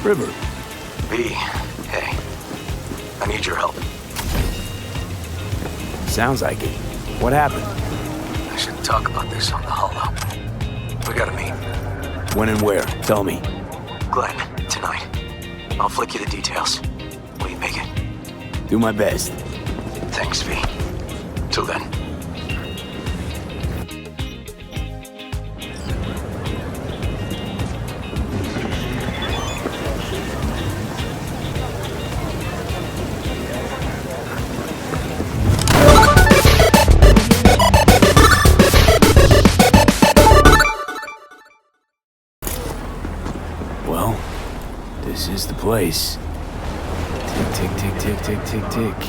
River. V, hey. I need your help. Sounds like it. What happened? I should talk about this on the holo. We gotta meet. When and where? Tell me. Glenn, tonight. I'll flick you the details. Will you make it? Do my best. Thanks, V. Till then. Well, this is the place. Tick, tick, tick, tick, tick, tick, tick.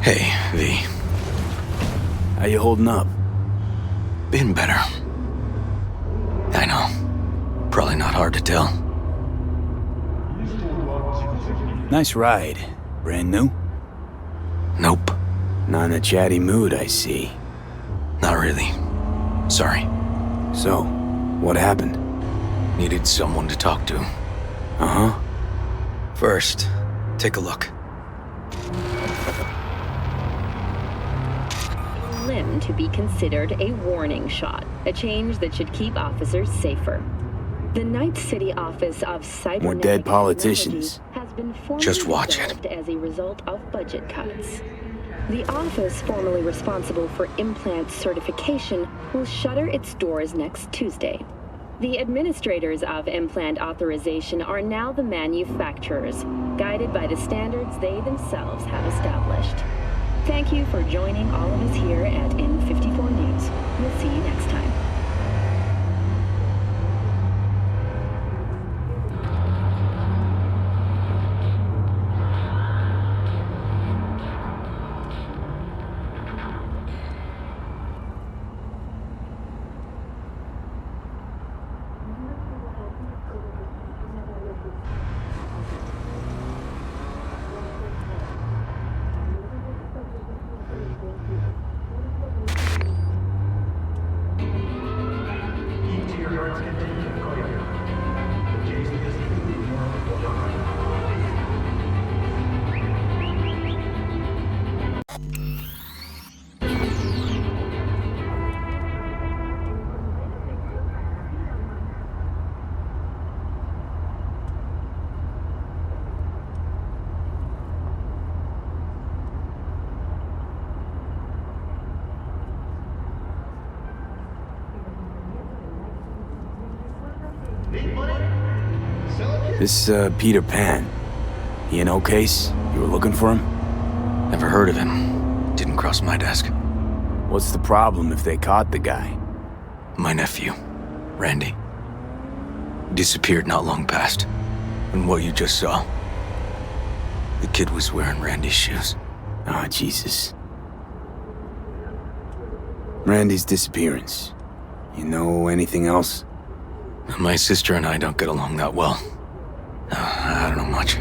Hey, V. How you holding up? Been better. I know. Probably not hard to tell. Nice ride. Brand new? Nope. Not in a chatty mood, I see. Not really. Sorry. So, what happened? Needed someone to talk to. Uh-huh. First, take a look. Limb to be considered a warning shot, a change that should keep officers safer. The Night City office of Cyberpunk More dead politicians. has been formally Just watch it. dissolved as a result of budget cuts. The office, formerly responsible for implant certification, will shutter its doors next Tuesday. The administrators of implant authorization are now the manufacturers, guided by the standards they themselves have established. Thank you for joining all of us here at In54 News. We'll see you next time. This, Peter Pan. He in O-Case? You were looking for him? Never heard of him. Didn't cross my desk. What's the problem if they caught the guy? My nephew, Randy. Disappeared not long past. And what you just saw. The kid was wearing Randy's shoes. Ah, Jesus. Randy's disappearance. You know anything else? My sister and I don't get along that well. I don't know much.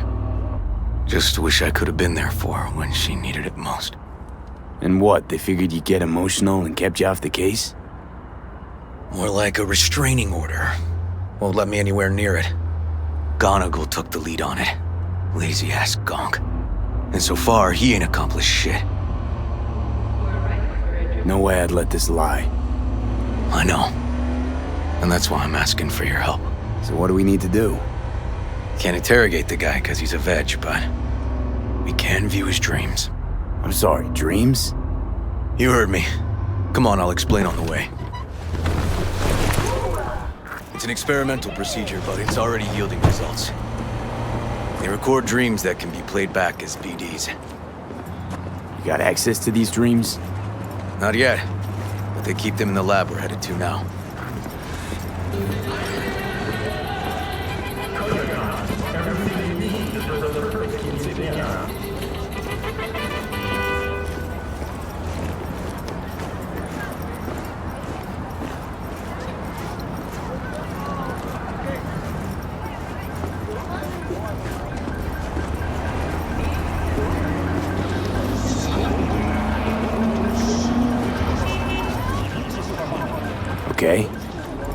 Just wish I could have been there for her when she needed it most. And what, they figured you'd get emotional and kept you off the case? More like a restraining order. Won't let me anywhere near it. Gonagle took the lead on it. Lazy-ass gonk. And so far, he ain't accomplished shit. No way I'd let this lie. I know. And that's why I'm asking for your help. So what do we need to do? Can't interrogate the guy because he's a veg, but we can view his dreams. I'm sorry, dreams? You heard me. Come on, I'll explain on the way. It's an experimental procedure, but it's already yielding results. They record dreams that can be played back as BDs. You got access to these dreams? Not yet, but they keep them in the lab we're headed to now.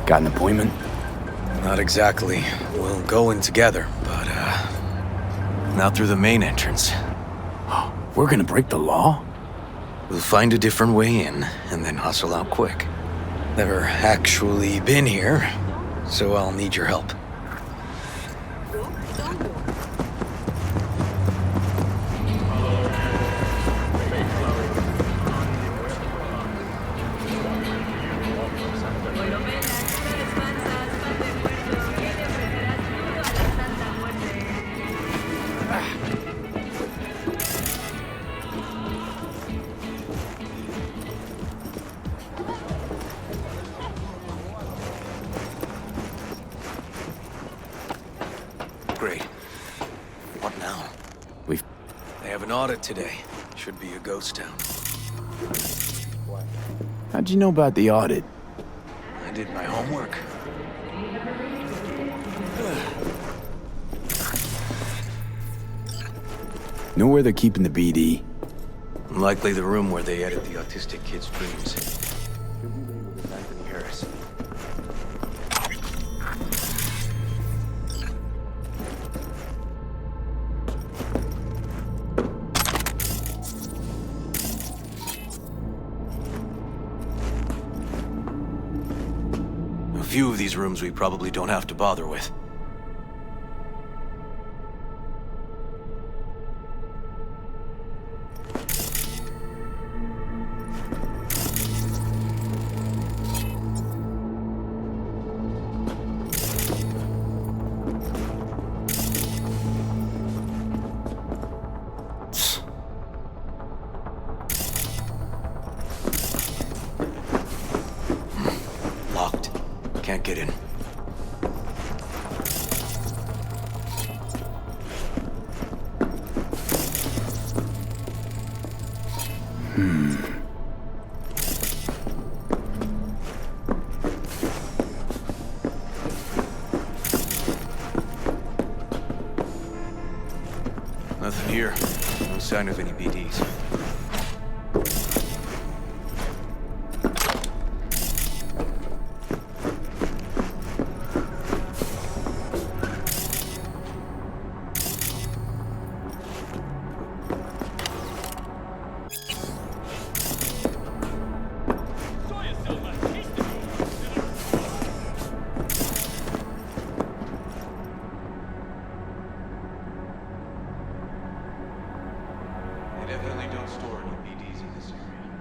Got an appointment? Not exactly. We'll go in together, but, not through the main entrance. We're gonna break the law? We'll find a different way in, and then hustle out quick. Never actually been here, so I'll need your help. Great. What now? They have an audit today. Should be a ghost town. How'd you know about the audit? I did my homework. Know where they're keeping the BD? Likely the room where they edit the autistic kid's dreams. Anthony Harris. A few of these rooms we probably don't have to bother with. Locked. Can't get in. Nothing here. No sign of any BDs. They definitely don't store any BDs in this area.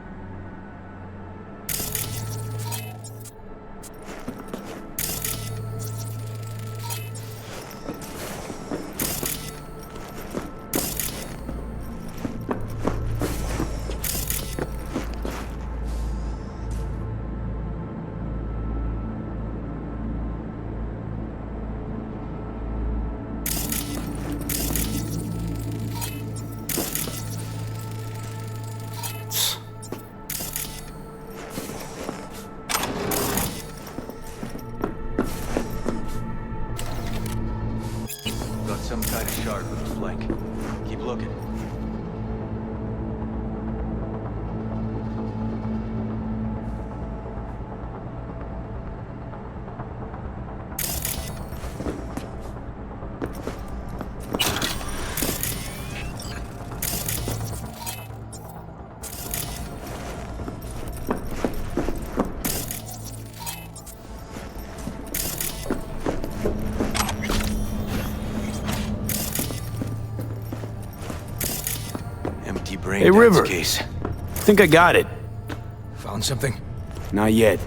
Got some kind of shard with the flank. Keep looking. Empty brain Hey, River. case. Think I got it. Found something? Not yet.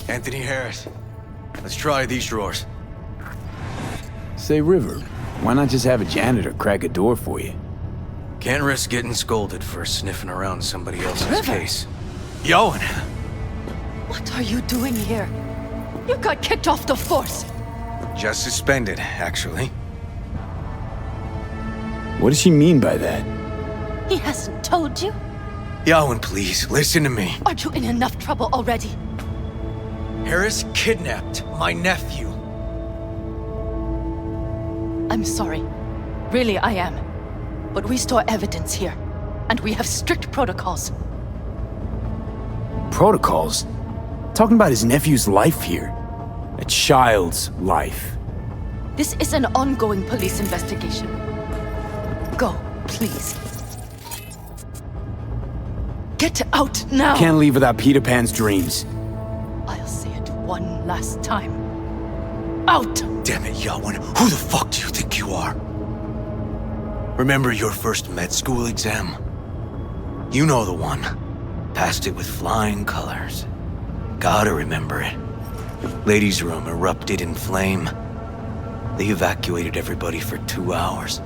Anthony Harris. Let's try these drawers. Say, River, why not just have a janitor crack a door for you? Can't risk getting scolded for sniffing around somebody else's River. case. Yoan! What are you doing here? You got kicked off the force. Just suspended, actually. What does she mean by that? He hasn't told you? Yoan, please, listen to me. Aren't you in enough trouble already? Harris kidnapped my nephew. I'm sorry. Really, I am. But we store evidence here, and we have strict protocols. Protocols? Talking about his nephew's life here. A child's life. This is an ongoing police investigation. Go, please. Get out now! Can't leave without Peter Pan's dreams. I'll say it one last time. Out! Damn it, Yawen. Who the fuck do you think you are? Remember your first med school exam? You know the one. Passed it with flying colors. Gotta remember it. Ladies' room erupted in flame. They evacuated everybody for 2 hours.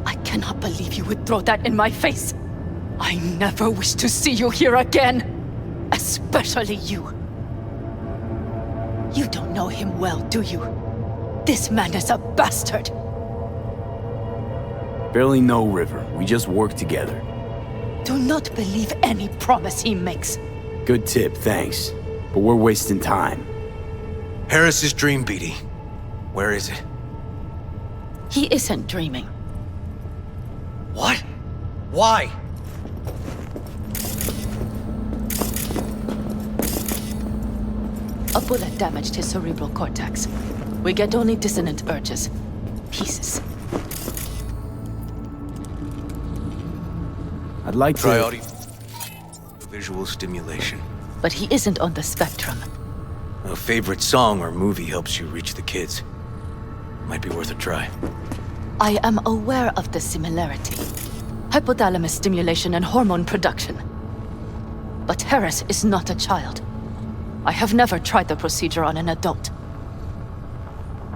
I cannot believe you would throw that in my face. I never wish to see you here again. Especially you. You don't know him well, do you? This man is a bastard. Barely know River. We just work together. Do not believe any promise he makes. Good tip, thanks. But we're wasting time. Harris's dream, BD. Where is it? He isn't dreaming. What? Why? A bullet damaged his cerebral cortex. We get only dissonant urges. Pieces. I'd like Try to... audio. Visual stimulation. But he isn't on the spectrum. A favorite song or movie helps you reach the kids. Might be worth a try. I am aware of the similarity. Hypothalamus stimulation and hormone production. But Harris is not a child. I have never tried the procedure on an adult.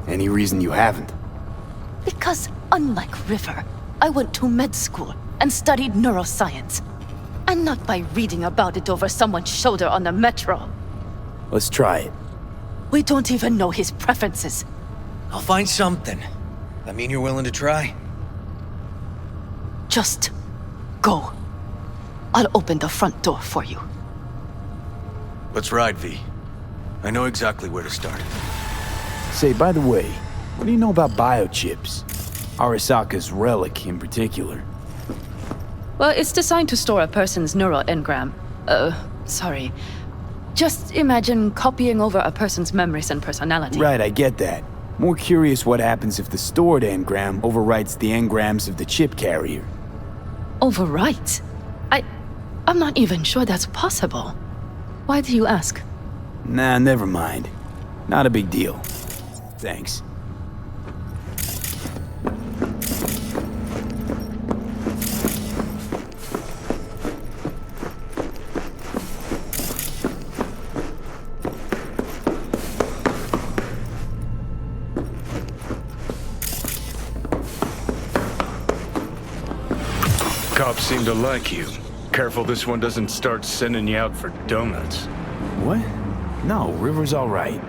Any reason you haven't? Because, unlike River, I went to med school and studied neuroscience. And not by reading about it over someone's shoulder on the metro. Let's try it. We don't even know his preferences. I'll find something. That mean you're willing to try? Just go. I'll open the front door for you. Let's ride, V. I know exactly where to start. Say, by the way, what do you know about biochips? Arasaka's relic in particular. Well, it's designed to store a person's neural engram. Sorry. Just imagine copying over a person's memories and personality. Right, I get that. More curious what happens if the stored engram overwrites the engrams of the chip carrier. Overwrite? I'm not even sure that's possible. Why do you ask? Nah, never mind. Not a big deal. Thanks. Cops seem to like you. Careful this one doesn't start sending you out for donuts. What? No, River's all right.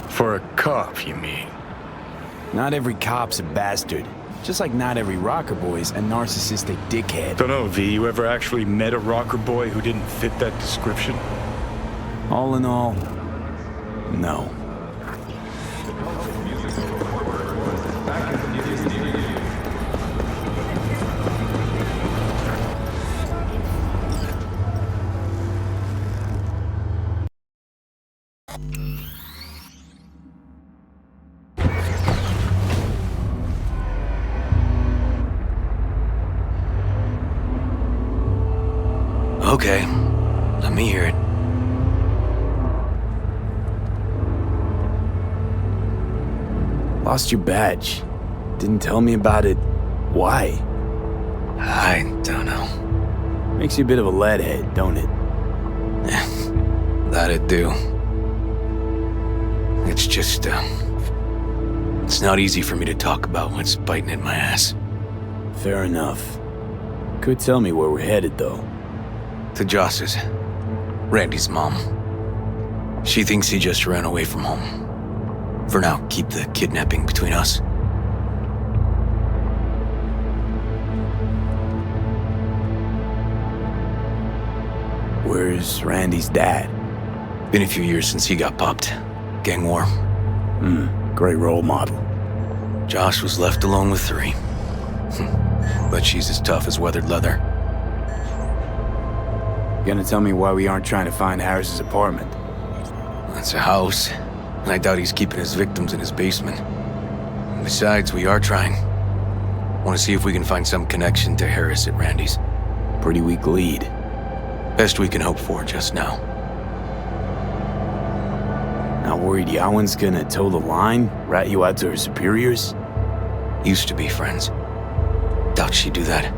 For a cop, you mean? Not every cop's a bastard. Just like not every rocker boy's a narcissistic dickhead. Dunno, V, you ever actually met a rocker boy who didn't fit that description? All in all, no. Okay, let me hear it. Lost your badge. Didn't tell me about it. Why? I don't know. Makes you a bit of a leadhead, don't it? That it do. It's just, it's not easy for me to talk about what's biting in my ass. Fair enough. Could tell me where we're headed, though. To Joss's. Randy's mom. She thinks he just ran away from home. For now, keep the kidnapping between us. Where's Randy's dad? Been a few years since he got popped. Gang war. Great role model. Josh was left alone with 3. But she's as tough as weathered leather. Gonna tell me why we aren't trying to find Harris's apartment? That's a house. And I doubt he's keeping his victims in his basement. And besides, we are trying. Want to see if we can find some connection to Harris at Randy's. Pretty weak lead. Best we can hope for just now. Not worried Yawen's gonna toe the line? Rat you out to her superiors? Used to be friends. Doubt she'd do that.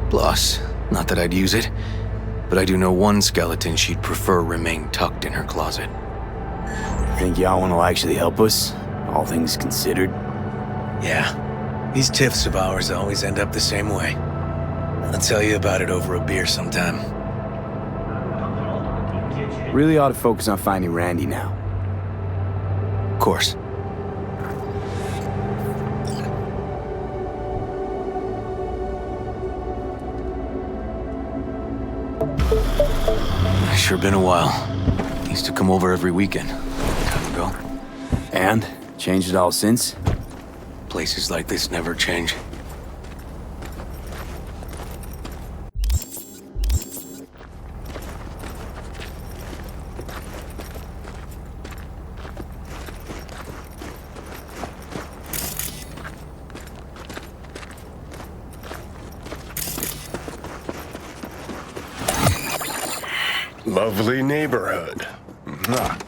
Plus, not that I'd use it, but I do know one skeleton she'd prefer remain tucked in her closet. Think Yawen will actually help us? All things considered? Yeah, these tiffs of ours always end up the same way. I'll tell you about it over a beer sometime. Really ought to focus on finding Randy now. Of course. Sure been a while. Used to come over every weekend. Time ago. And? Changed it all since? Places like this never change. Lovely neighborhood. Mwah.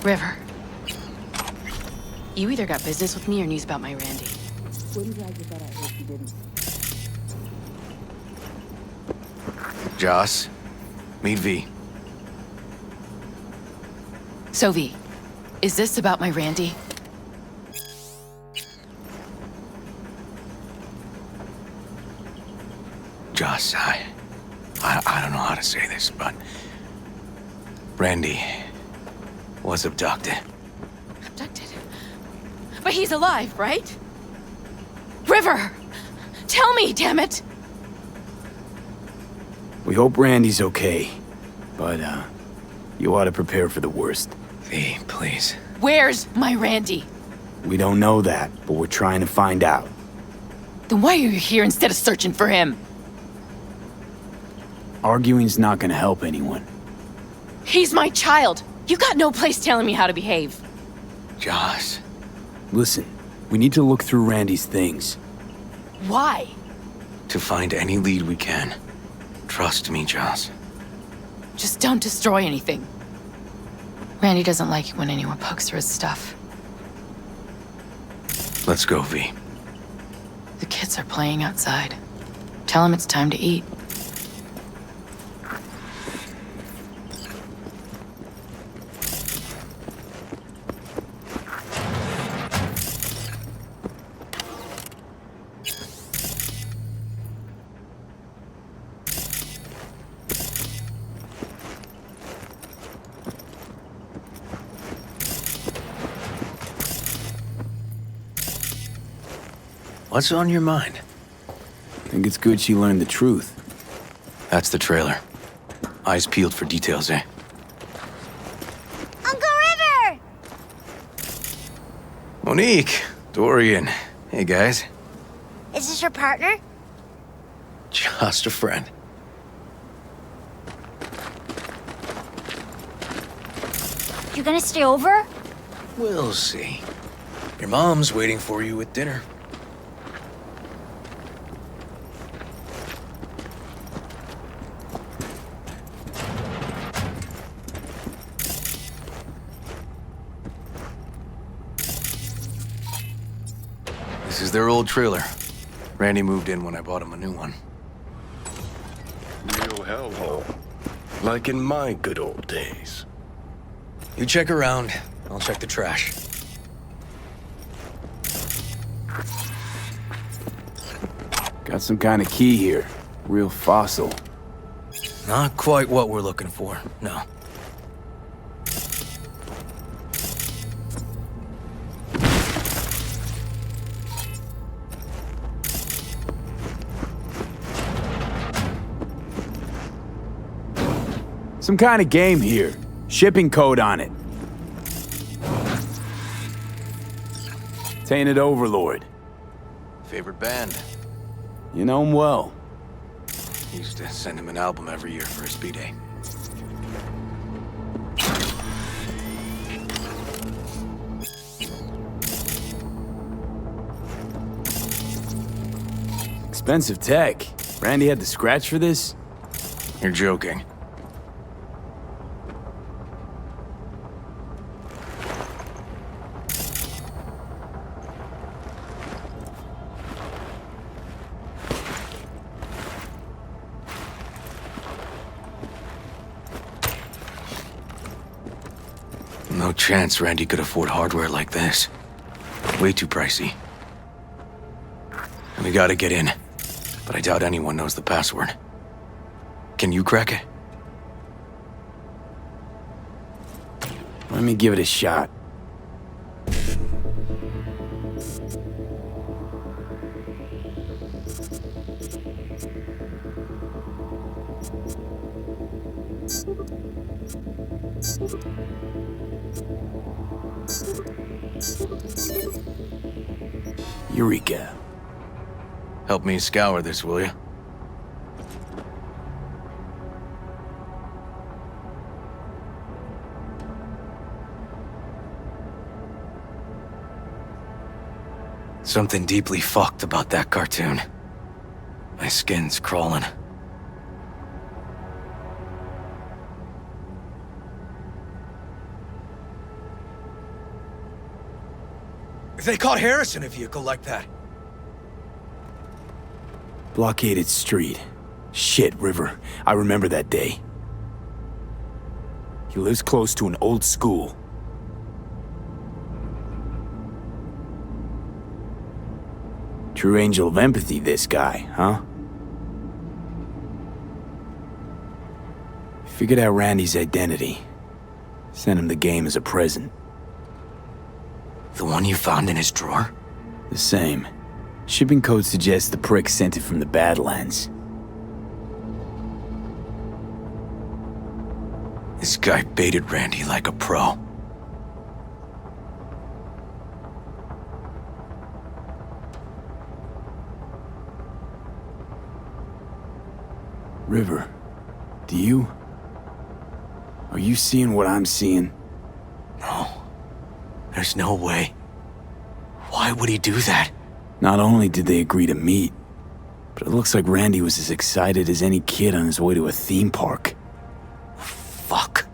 River. You either got business with me or news about my Randy. Joss, meet V. So V, is this about my Randy? Joss, I don't know how to say this, but Randy was abducted. Abducted? But he's alive, right? River! Tell me, damn it! We hope Randy's okay. But, you ought to prepare for the worst. V, please. Where's my Randy? We don't know that, but we're trying to find out. Then why are you here instead of searching for him? Arguing's not gonna help anyone. He's my child! You got no place telling me how to behave. Joss. Listen, we need to look through Randy's things. Why? To find any lead we can. Trust me, Joss. Just don't destroy anything. Randy doesn't like it when anyone pokes through his stuff. Let's go, V. The kids are playing outside. Tell them it's time to eat. What's on your mind? Think it's good she learned the truth. That's the trailer. Eyes peeled for details, eh? Uncle River! Monique, Dorian. Hey, guys. Is this your partner? Just a friend. You gonna stay over? We'll see. Your mom's waiting for you at dinner. This is their old trailer. Randy moved in when I bought him a new one. Real hellhole. Like in my good old days. You check around, I'll check the trash. Got some kind of key here. Real fossil. Not quite what we're looking for, no. Some kind of game here. Shipping code on it. Tainted Overlord. Favorite band? You know him well. Used to send him an album every year for his B-Day. Expensive tech. Randy had to scratch for this? You're joking. No chance Randy could afford hardware like this. Way too pricey. We gotta get in, but I doubt anyone knows the password. Can you crack it? Let me give it a shot. Eureka. Help me scour this, will you? Something deeply fucked about that cartoon. My skin's crawling. They caught Harris in a vehicle like that. Blockaded street. Shit, River. I remember that day. He lives close to an old school. True angel of empathy, this guy, huh? Figured out Randy's identity. Sent him the game as a present. The one you found in his drawer? The same. Shipping code suggests the prick sent it from the Badlands. This guy baited Randy like a pro. River, do you... Are you seeing what I'm seeing? No. There's no way. Why would he do that? Not only did they agree to meet, but it looks like Randy was as excited as any kid on his way to a theme park. Fuck.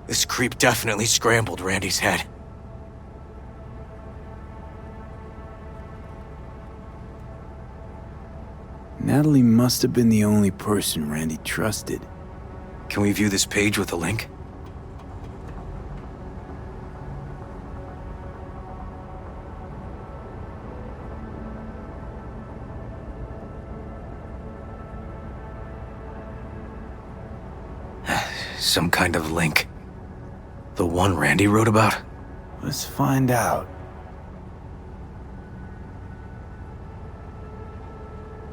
This creep definitely scrambled Randy's head. Natalie must have been the only person Randy trusted. Can we view this page with a link? Some kind of link. The one Randy wrote about? Let's find out.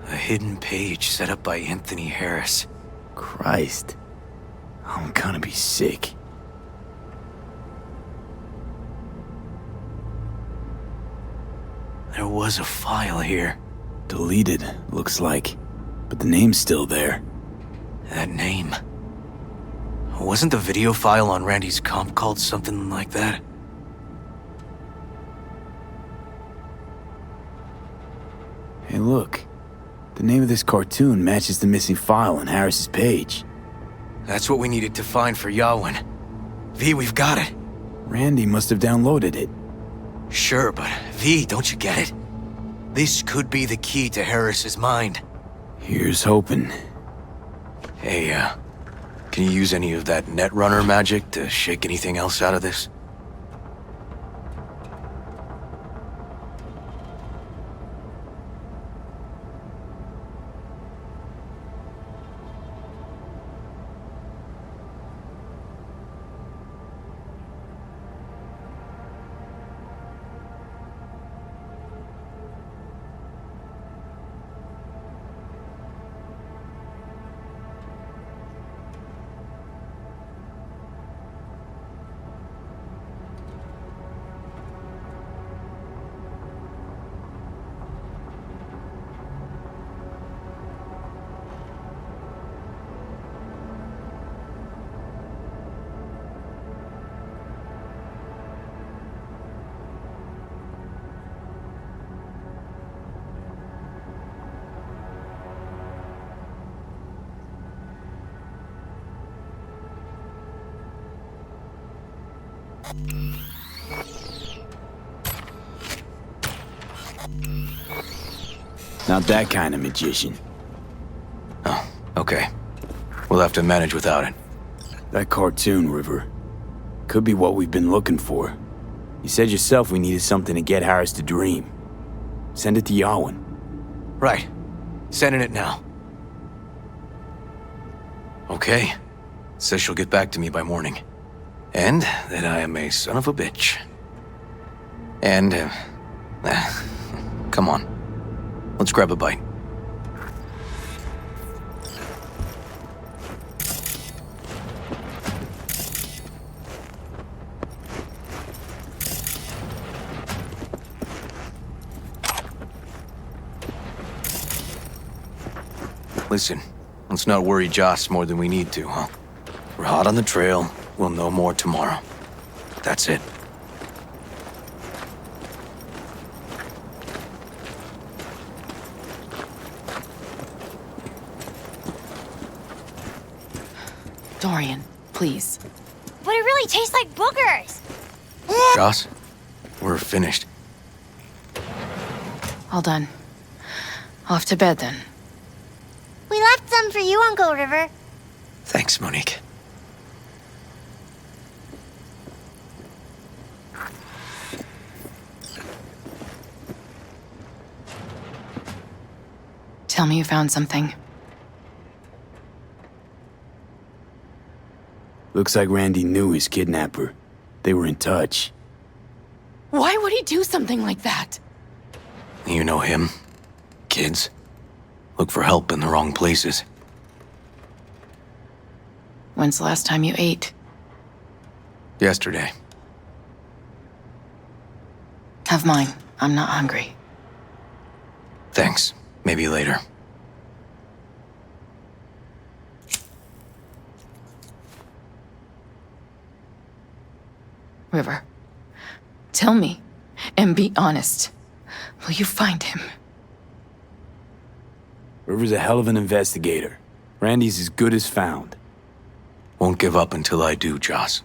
A hidden page set up by Anthony Harris. Christ. I'm gonna be sick. There was a file here. Deleted, looks like. But the name's still there. That name. Wasn't the video file on Randy's comp called something like that? Hey, look. The name of this cartoon matches the missing file on Harris's page. That's what we needed to find for Yawin. V, we've got it. Randy must have downloaded it. Sure, but V, don't you get it? This could be the key to Harris's mind. Here's hoping. Hey, can you use any of that Netrunner magic to shake anything else out of this? Not that kind of magician. Oh, okay. We'll have to manage without it. That cartoon, River. Could be what we've been looking for. You said yourself we needed something to get Harris to dream. Send it to Yawen. Right. Sending it now. Okay. Says she'll get back to me by morning. And that I am a son of a bitch. And, come on. Let's grab a bite. Listen, let's not worry Joss more than we need to, huh? We're hot on the trail. We'll know more tomorrow. That's it. Dorian, please. But it really tastes like boogers. Joss, we're finished. All done. Off to bed then. We left some for you, Uncle River. Thanks, Monique. Tell me you found something. Looks like Randy knew his kidnapper. They were in touch. Why would he do something like that? You know him. Kids. Look for help in the wrong places. When's the last time you ate? Yesterday. Have mine. I'm not hungry. Thanks. Maybe later. River, tell me, and be honest. Will you find him? River's a hell of an investigator. Randy's as good as found. Won't give up until I do, Joss.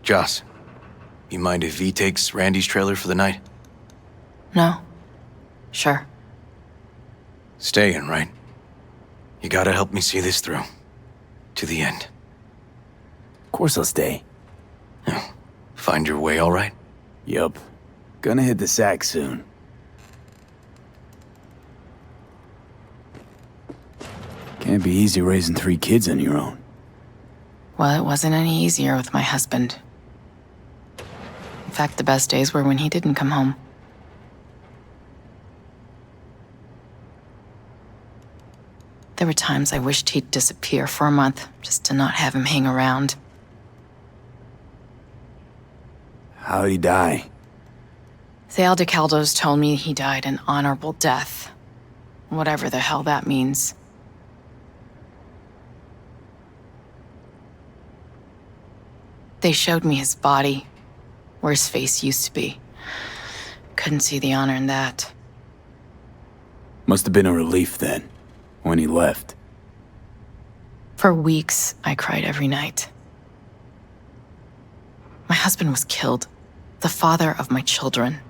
Joss, you mind if V takes Randy's trailer for the night? No? Sure. Staying, right? You gotta help me see this through. To the end. Of course I'll stay. Find your way all right? Yup. Gonna hit the sack soon. Can't be easy raising 3 kids on your own. Well, it wasn't any easier with my husband. In fact, the best days were when he didn't come home. There were times I wished he'd disappear for a month, just to not have him hang around. How'd he die? The Aldecaldos told me he died an honorable death. Whatever the hell that means. They showed me his body, where his face used to be. Couldn't see the honor in that. Must have been a relief then, when he left. For weeks, I cried every night. My husband was killed, the father of my children.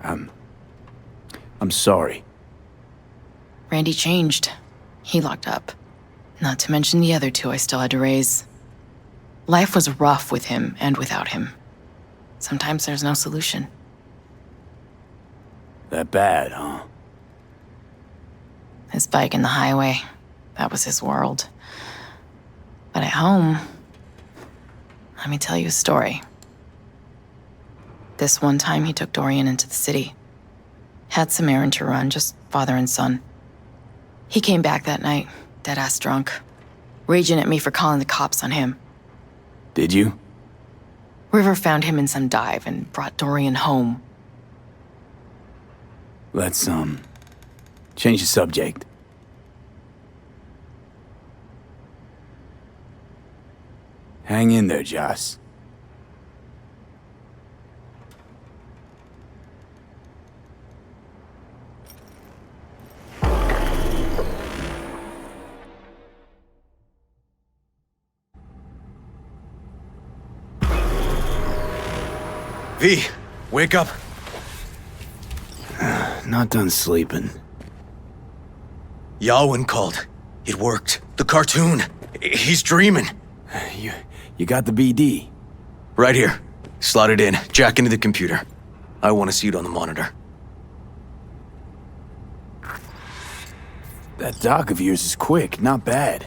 I'm sorry. Randy changed. He locked up. Not to mention the other two I still had to raise. Life was rough with him and without him. Sometimes there's no solution. That bad, huh? His bike in the highway, that was his world. But at home, let me tell you a story. This one time he took Dorian into the city. Had some errand to run, just father and son. He came back that night, dead-ass drunk, raging at me for calling the cops on him. Did you? River found him in some dive and brought Dorian home. Let's, change the subject. Hang in there, Joss. V, wake up. Not done sleeping. Yawin called. It worked. The cartoon. He's dreaming. You got the BD? Right here. Slot it in. Jack into the computer. I want to see it on the monitor. That doc of yours is quick, not bad.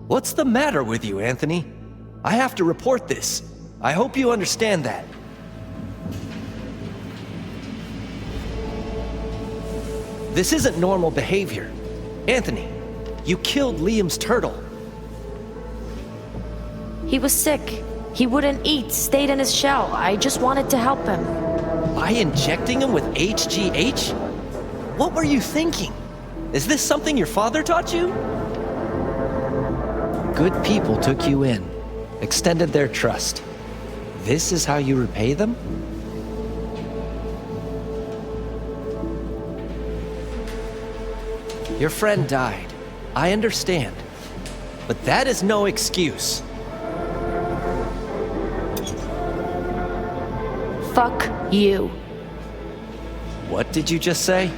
What's the matter with you, Anthony? I have to report this. I hope you understand that. This isn't normal behavior. Anthony, you killed Liam's turtle. He was sick. He wouldn't eat, stayed in his shell. I just wanted to help him. By injecting him with HGH? What were you thinking? Is this something your father taught you? Good people took you in, extended their trust. This is how you repay them? Your friend died. I understand. But that is no excuse. Fuck you. What did you just say?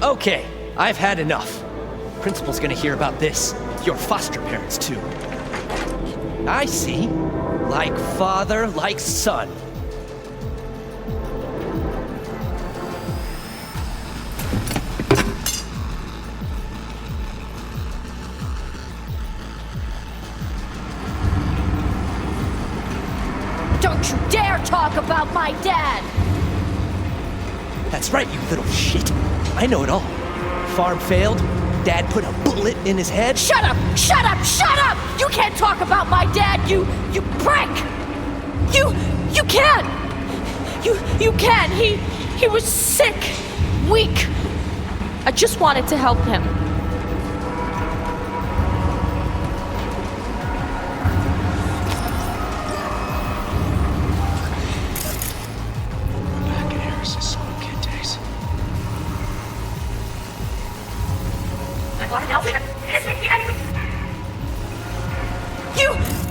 Okay, I've had enough. Principal's gonna hear about this. Your foster parents, too. I see. Like father, like son. Don't you dare talk about my dad! That's right, you little shit. I know it all. Farm failed. Dad put a bullet in his head. Shut up! Shut up! Shut up! You can't talk about my dad, you prick! You can't! You can't! He was sick, weak. I just wanted to help him. Back in Harris's solo kid days.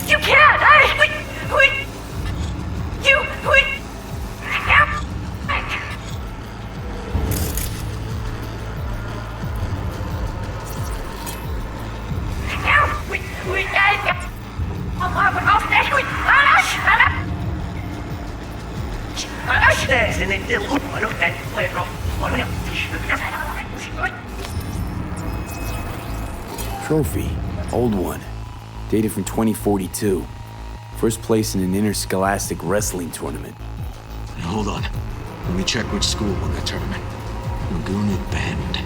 You can't! Trophy. Old one. Dated from 2042. First place in an interscholastic wrestling tournament. Now, hold on. Let me check which school won that tournament. Laguna Bend.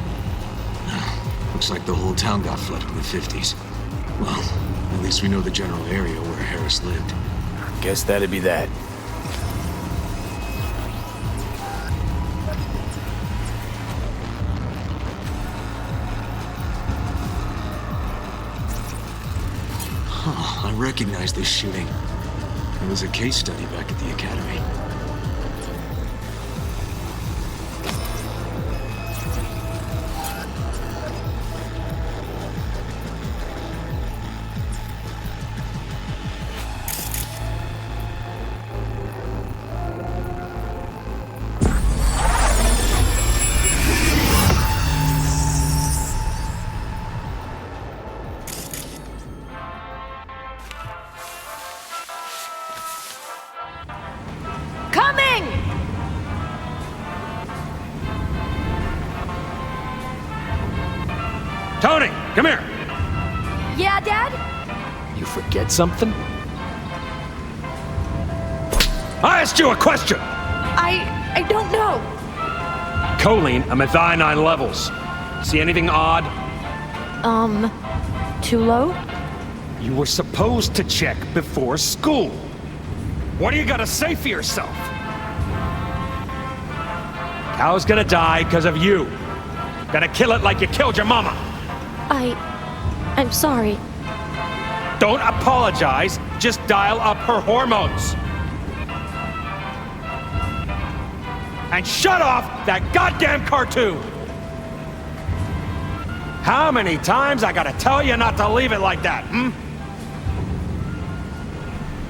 Looks like the whole town got flooded in the 50s. Well, at least we know the general area where Harris lived. Guess that'd be that. I recognize this shooting. It was a case study back at the academy. Tony, come here. Yeah, Dad? You forget something? I asked you a question! I don't know. Choline and methionine levels. See anything odd? Too low? You were supposed to check before school. What do you gotta say for yourself? Cow's gonna die because of you. Gonna kill it like you killed your mama. I'm sorry. Don't apologize, just dial up her hormones. And shut off that goddamn cartoon! How many times I gotta tell you not to leave it like that,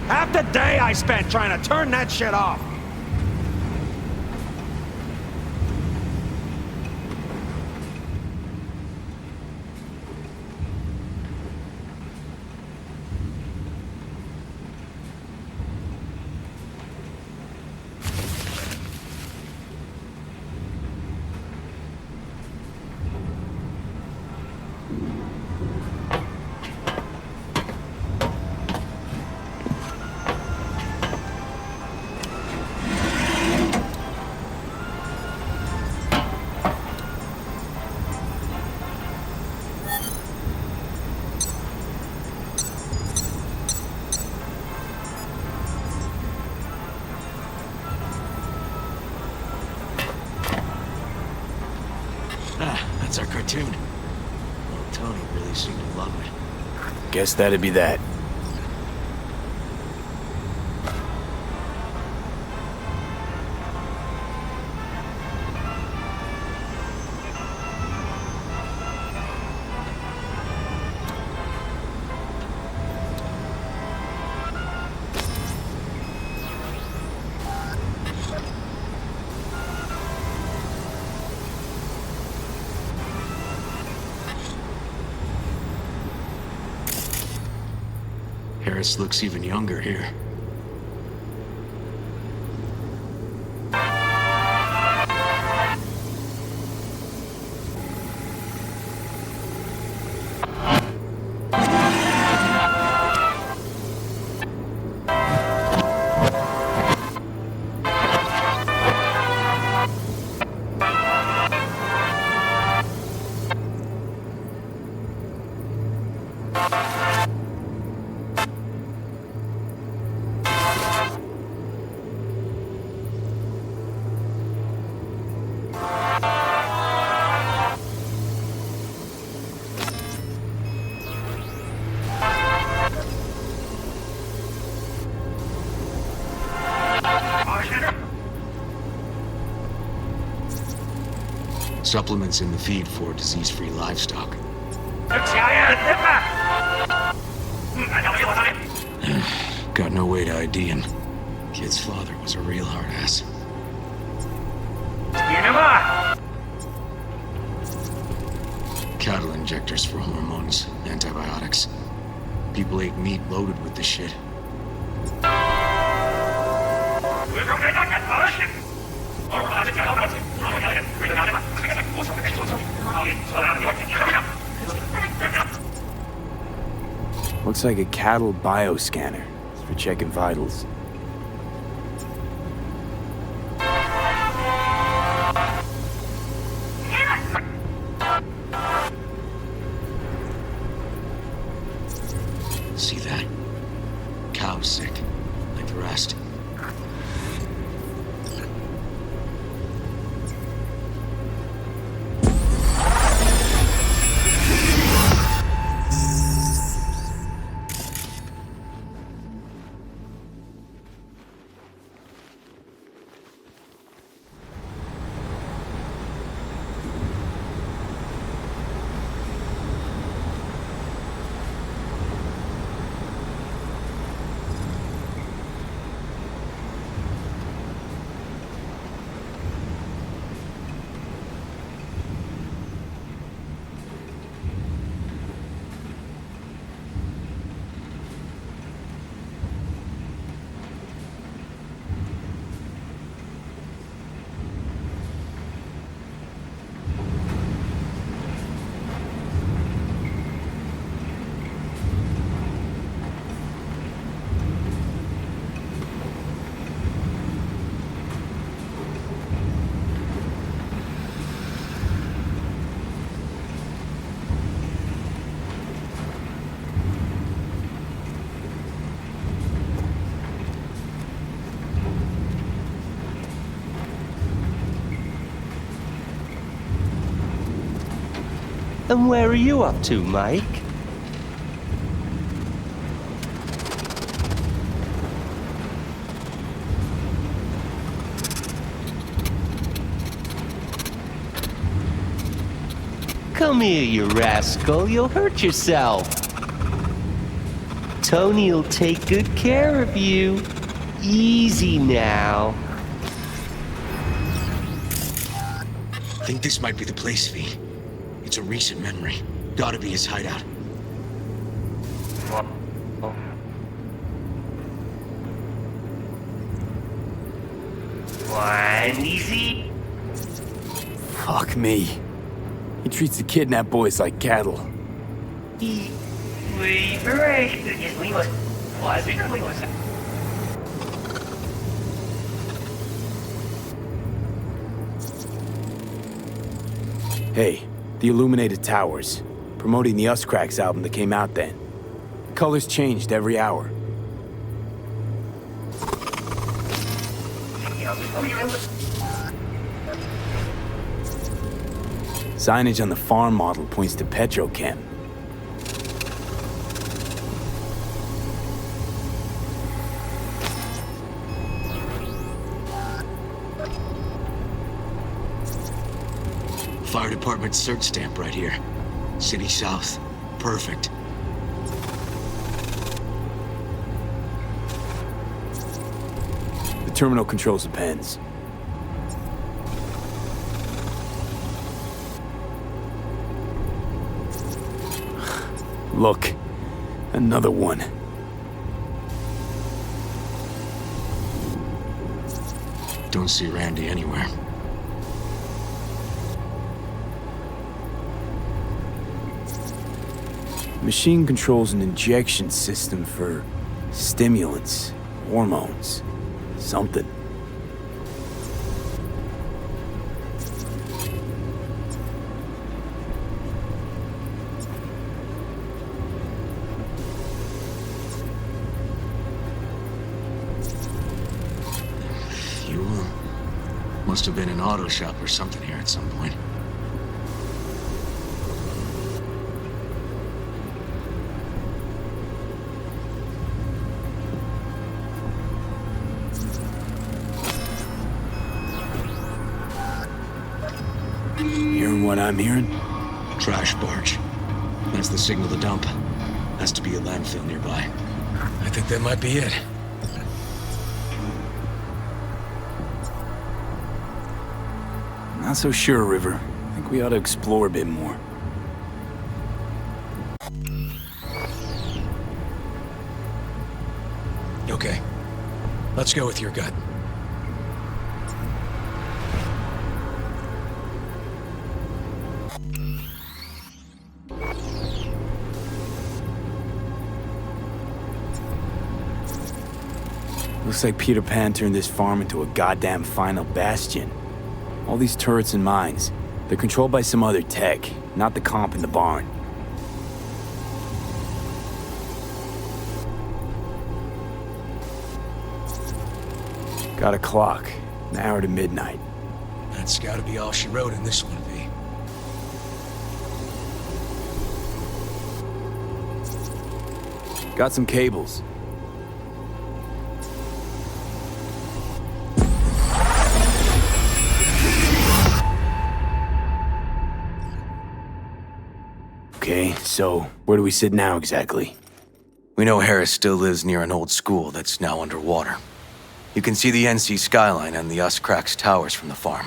Half the day I spent trying to turn that shit off. That's our cartoon. Well, Tony really seemed to love it. Guess that'd be that. Harris looks even younger here. Supplements in the feed for disease-free livestock. Got no way to ID him. Kid's father was a real hard ass. Cattle injectors for hormones, antibiotics. People ate meat loaded with the shit. Looks like a cattle bioscanner. It's for checking vitals. See that? Cow's sick, like the rest. And where are you up to, Mike? Come here, you rascal. You'll hurt yourself. Tony'll take good care of you. Easy now. I think this might be the place, V. It's a recent memory. Gotta be his hideout. One easy. Fuck me. He treats the kidnapped boys like cattle. Hey, the Illuminated Towers. Promoting the Us Cracks album that came out then. The colors changed every hour. Signage on the farm model points to Petrochem. Fire department search stamp right here. City South. Perfect. The terminal controls the pens. Look, another one. Don't see Randy anywhere. Machine controls an injection system for stimulants, hormones, something. Fuel. Must have been an auto shop or something here at some point. Hearing what I'm hearing? Trash barge. That's the signal to dump. Has to be a landfill nearby. I think that might be it. Not so sure, River. I think we ought to explore a bit more. Okay. Let's go with your gut. Looks like Peter Pan turned this farm into a goddamn final bastion. All these turrets and mines, they're controlled by some other tech, not the comp in the barn. Got a clock, an hour to midnight. That's gotta be all she wrote in this one, V. Got some cables. Okay, so where do we sit now exactly? We know Harris still lives near an old school that's now underwater. You can see the NC skyline and the Us Cracks towers from the farm.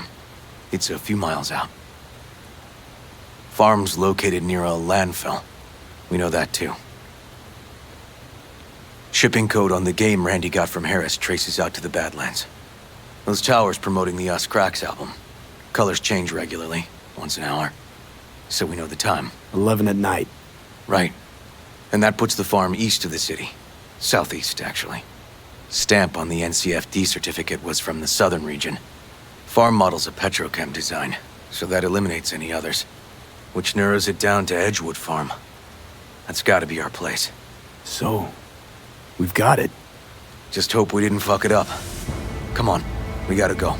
It's a few miles out. Farm's located near a landfill. We know that too. Shipping code on the game Randy got from Harris traces out to the Badlands. Those towers promoting the Us Cracks album. Colors change regularly, once an hour. So we know the time. 11 at night. Right. And that puts the farm east of the city. Southeast, actually. Stamp on the NCFD certificate was from the southern region. Farm model's a Petrochem design, so that eliminates any others. Which narrows it down to Edgewood Farm. That's gotta be our place. So, we've got it. Just hope we didn't fuck it up. Come on, we gotta go.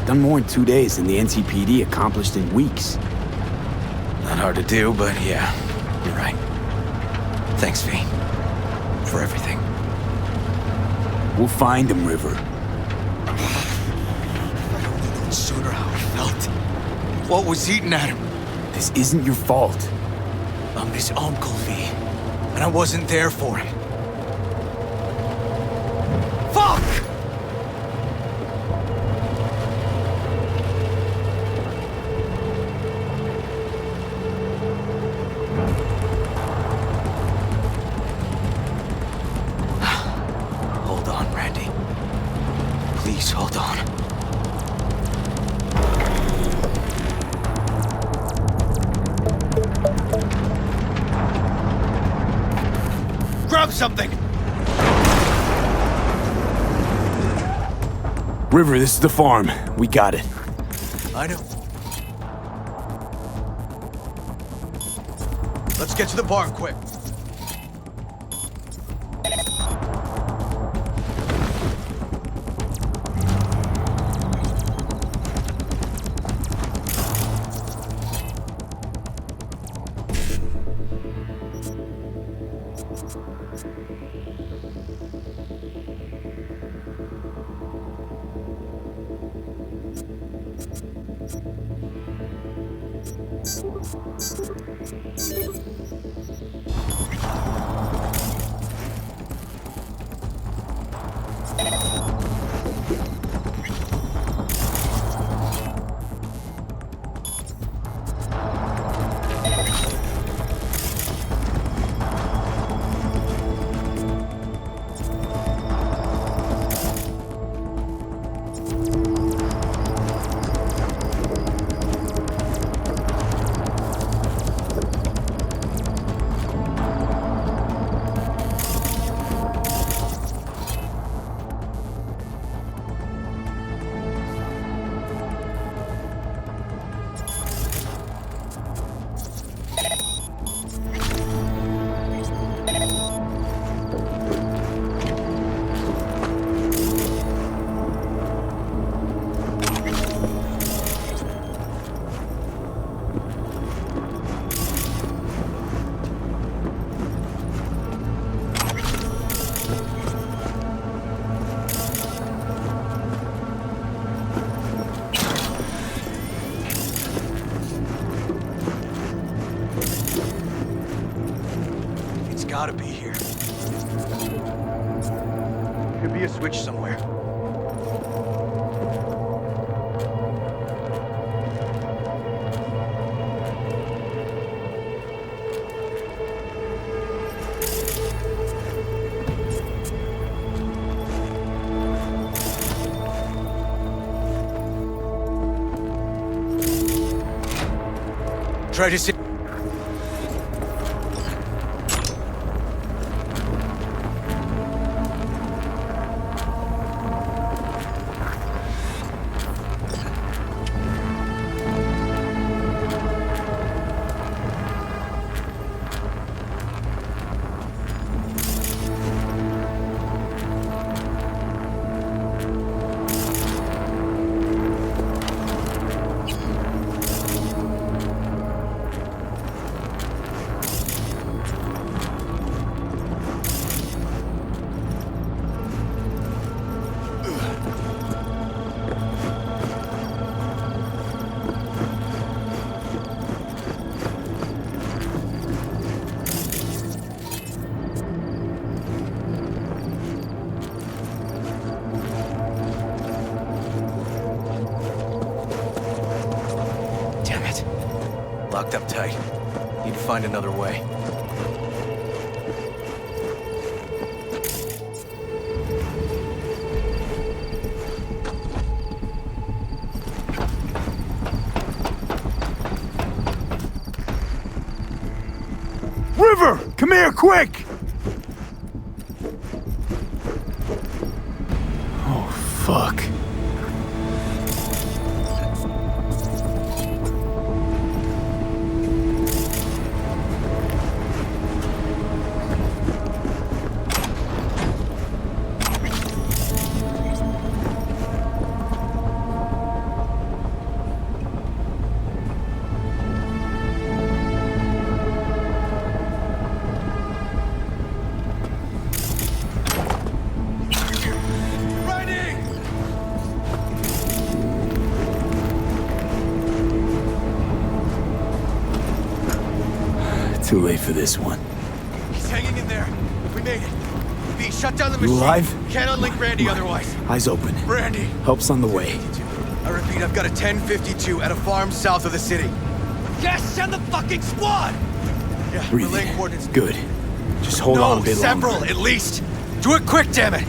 Done more in 2 days than the NCPD accomplished in weeks. Not hard to do, but yeah, you're right. Thanks, V. For everything. We'll find him, River. If I'd only known sooner how he felt. What was eating at him? This isn't your fault. I'm his uncle, V. And I wasn't there for him. Fuck! Hold on, Randy. Please hold on. Grab something! River, this is the farm. We got it. I know. Let's get to the barn quick. Gotta be here. Could be a switch somewhere. Try to see. Locked up tight. Need to find another way. River! Come here, quick! Oh, fuck. Too late for this one. He's hanging in there. We made it. V, shut down the You machine. alive? Can't unlink Randy otherwise. Eyes open. Randy. Help's on the way. I repeat, I've got a 1052 at a farm south of the city. Yes, send the fucking squad! Yeah, Breathe relaying in. coordinates. Good. Just hold on a bit several, longer. at least. Do it quick, damn it!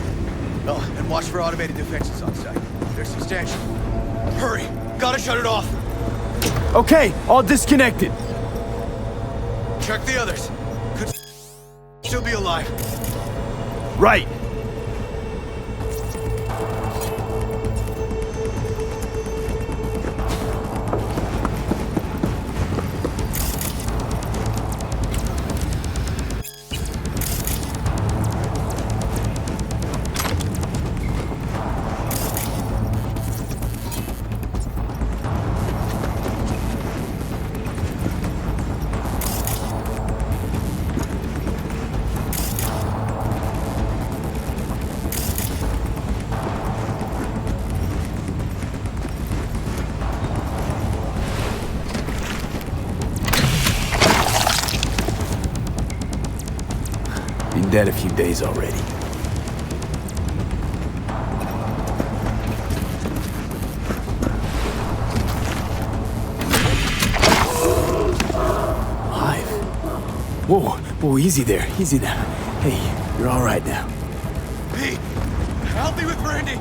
Oh, and watch for automated defenses on site. They're substantial. Hurry! Gotta shut it off! Okay, all disconnected. Check the others. Could still be alive. Right. Been dead a few days already. Alive. Whoa, easy there, easy now. Hey, you're all right now. V, help me with Randy!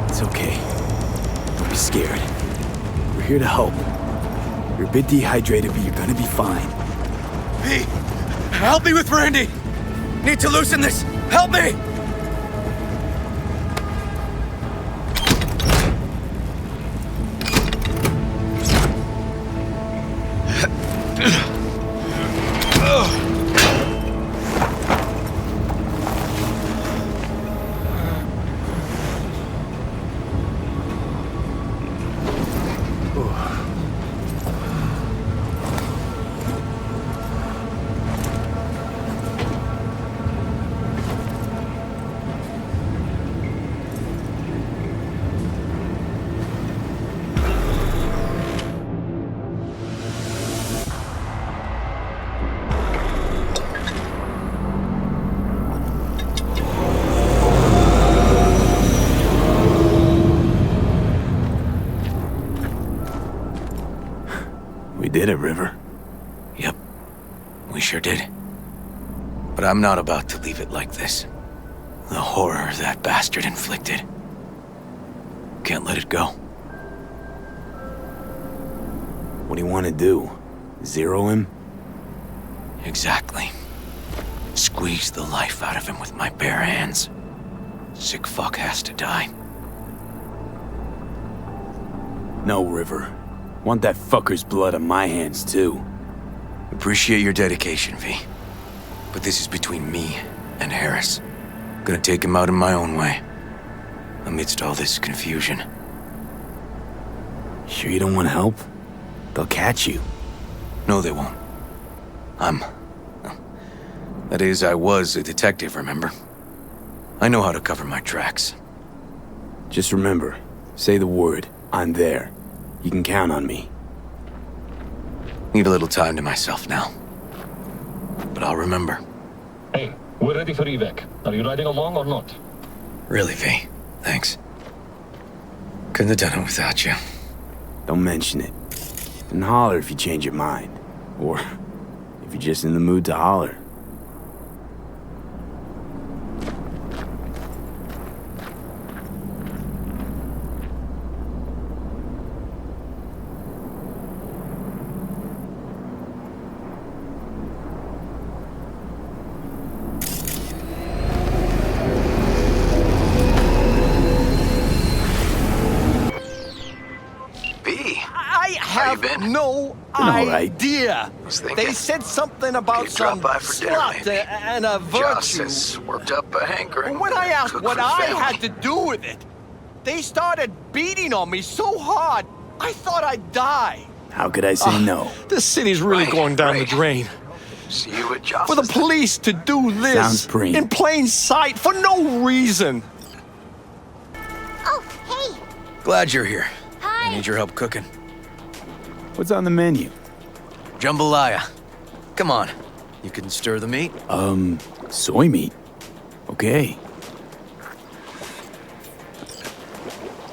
It's okay. Don't be scared. We're here to help. You're a bit dehydrated, but you're gonna be fine. V, help me with Randy! Need to loosen this! Help me! We did it, River. Yep, we sure did. But I'm not about to leave it like this. The horror that bastard inflicted. Can't let it go. What do you want to do? Zero him? Exactly. Squeeze the life out of him with my bare hands. Sick fuck has to die. No, River. Want that fucker's blood on my hands, too. Appreciate your dedication, V. But this is between me and Harris. Gonna take him out in my own way. Amidst all this confusion. Sure you don't want help? They'll catch you. No, they won't. That is, I was a detective, remember? I know how to cover my tracks. Just remember, say the word, I'm there. You can count on me. Need a little time to myself now. But I'll remember. Hey, we're ready for evac. Are you riding along or not? Really, V. Thanks. Couldn't have done it without you. Don't mention it. And holler if you change your mind. Or if you're just in the mood to holler. I have no idea. They said something about some slut and a virtue. Worked up a hankering. When I asked what I had to do with it, they started beating on me so hard, I thought I'd die. How could I say no? This city's really going down the drain. See you at Joss's. For the police to do this Sounds preem. in plain sight for no reason. Oh, hey. Glad you're here. Hi. I need your help cooking. What's on the menu? Jambalaya. Come on. You can stir the meat? Soy meat. Okay.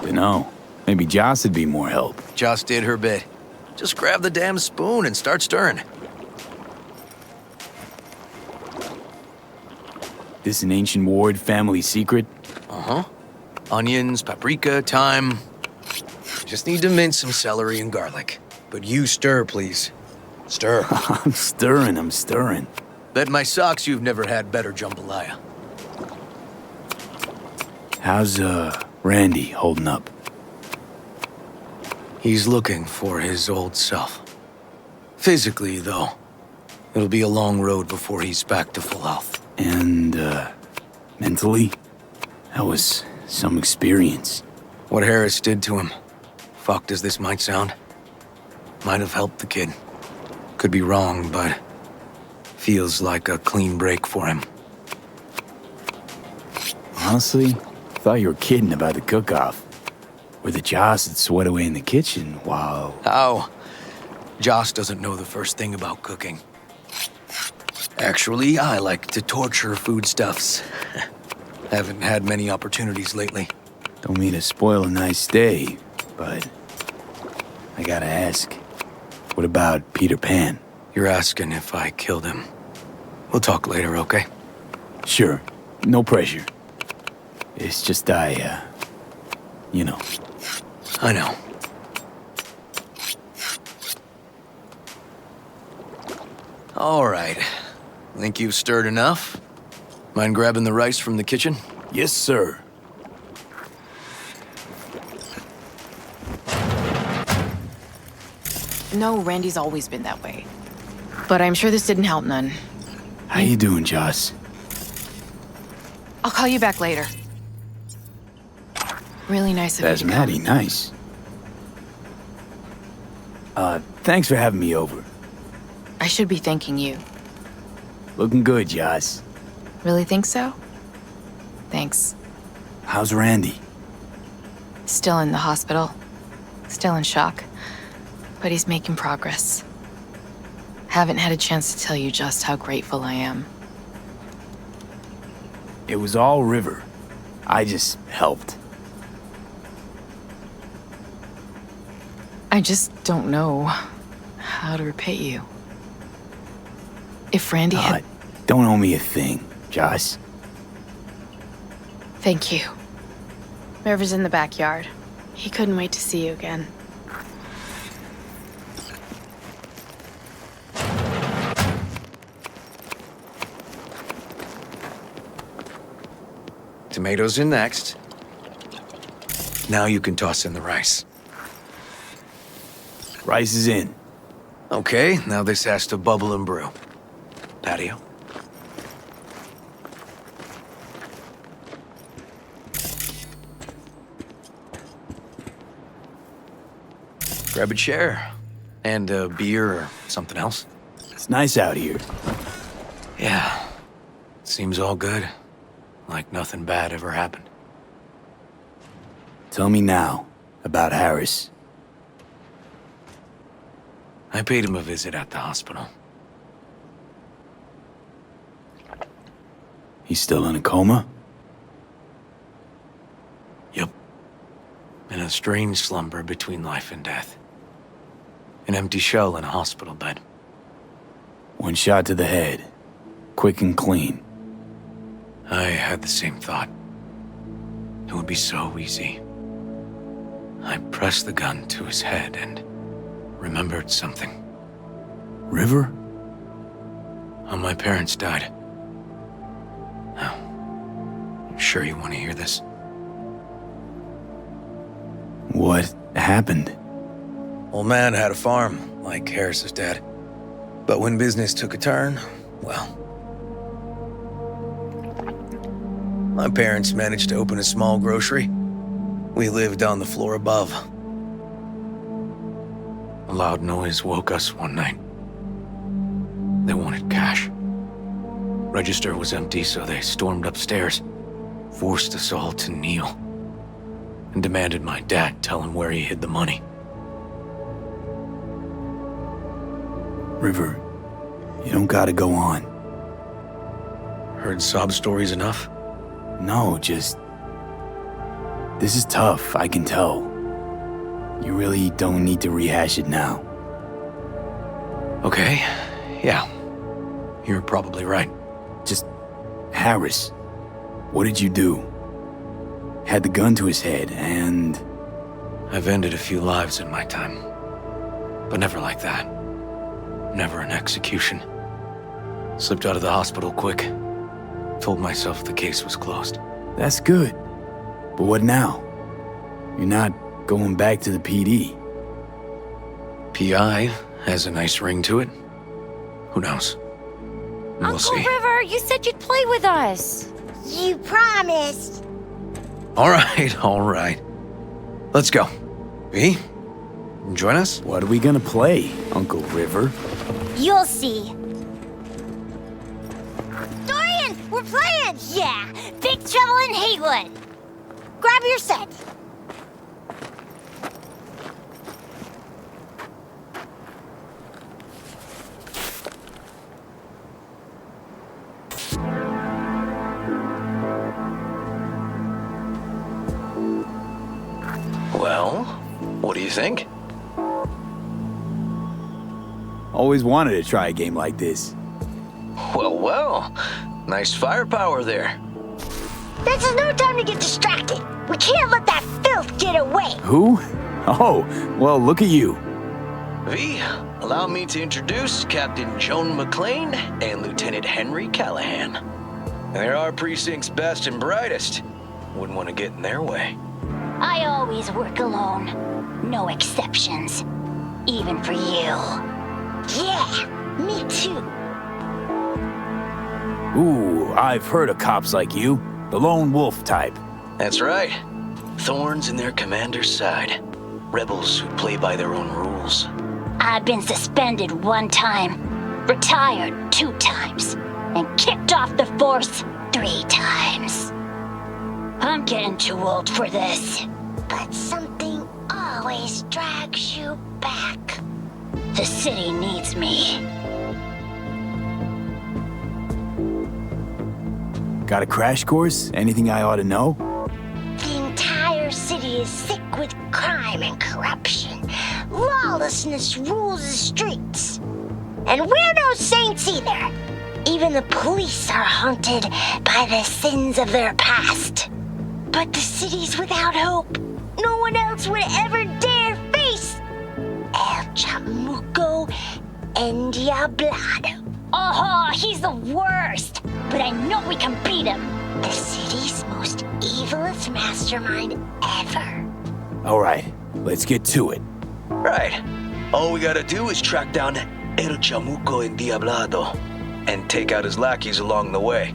Dunno. Maybe Joss would be more help. Joss did her bit. Just grab the damn spoon and start stirring. This an ancient Ward family secret? Uh-huh. Onions, paprika, thyme. Just need to mince some celery and garlic. But you stir, please. Stir. I'm stirring. Bet my socks you've never had better jambalaya. How's, Randy holding up? He's looking for his old self. Physically, though. It'll be a long road before he's back to full health. And, mentally? That was some experience. What Harris did to him, fucked as this might sound, might have helped the kid. Could be wrong, but feels like a clean break for him. Honestly, thought you were kidding about the cook-off. Where the Joss would sweat away in the kitchen while... How? Joss doesn't know the first thing about cooking. Actually, I like to torture foodstuffs. Haven't had many opportunities lately. Don't mean to spoil a nice day, but I gotta ask. What about Peter Pan? You're asking if I killed him. We'll talk later, okay? Sure. No pressure. It's just you know. I know. All right. Think you've stirred enough? Mind grabbing the rice from the kitchen? Yes, sir. No, Randy's always been that way. But I'm sure this didn't help none. How you doing, Joss? I'll call you back later. Really nice of you That's to come. mighty nice. Thanks for having me over. I should be thanking you. Looking good, Joss. Really think so? Thanks. How's Randy? Still in the hospital. Still in shock. But he's making progress. Haven't had a chance to tell you just how grateful I am. It was all River. I just helped. I just don't know how to repay you. If Randy had... Don't owe me a thing, Joss. Thank you. River's in the backyard. He couldn't wait to see you again. Tomatoes in next. Now you can toss in the rice. Rice is in. Okay, now this has to bubble and brew. Patio. Grab a chair. And a beer or something else. It's nice out here. Yeah. Seems all good. Like nothing bad ever happened. Tell me now about Harris. I paid him a visit at the hospital. He's still in a coma? Yep. In a strange slumber between life and death. An empty shell in a hospital bed. One shot to the head. Quick and clean. I had the same thought. It would be so easy. I pressed the gun to his head and remembered something. River? How my parents died. Now, I'm sure you want to hear this. What happened? Old man had a farm, like Harris's dad. But when business took a turn, well... My parents managed to open a small grocery. We lived on the floor above. A loud noise woke us one night. They wanted cash. Register was empty, so they stormed upstairs, forced us all to kneel, and demanded my dad tell him where he hid the money. River, you don't gotta go on. Heard sob stories enough? No, just... This is tough, I can tell. You really don't need to rehash it now. Okay, yeah. You're probably right. Just... Harris, what did you do? Had the gun to his head, and... I've ended a few lives in my time. But never like that. Never an execution. Slipped out of the hospital quick. Told myself the case was closed. That's good. But what now? You're not going back to the PD. PI has a nice ring to it. Who knows? We'll Uncle see. River, you said you'd play with us. You promised. All right. Let's go. V, join us? What are we gonna play, Uncle River? You'll see. Dorian, we're playing! Yeah, Big Trouble in Haywood. Grab your set. Well, what do you think? Always wanted to try a game like this. Well. Nice firepower there. This is no time to get distracted. We can't let that filth get away. Who? Oh, well, look at you. V, allow me to introduce Captain Joan McLean and Lieutenant Henry Callahan. They're our precinct's best and brightest. Wouldn't want to get in their way. I always work alone. No exceptions. Even for you. Yeah, me too. Ooh, I've heard of cops like you. The lone wolf type. That's right. Thorns in their commander's side. Rebels who play by their own rules. I've been suspended 1 time, retired 2 times, and kicked off the force 3 times. I'm getting too old for this. But something always drags you back. The city needs me. Got a crash course? Anything I ought to know? The entire city is sick with crime and corruption. Lawlessness rules the streets. And we're no saints either. Even the police are haunted by the sins of their past. But the city's without hope. No one else would ever dare face El Chamuco Endiablado. Oh, he's the worst. But I know we can beat him. The city's most evilest mastermind ever. All right, let's get to it. Right. All we gotta do is track down El Chamuco Endiablado and take out his lackeys along the way.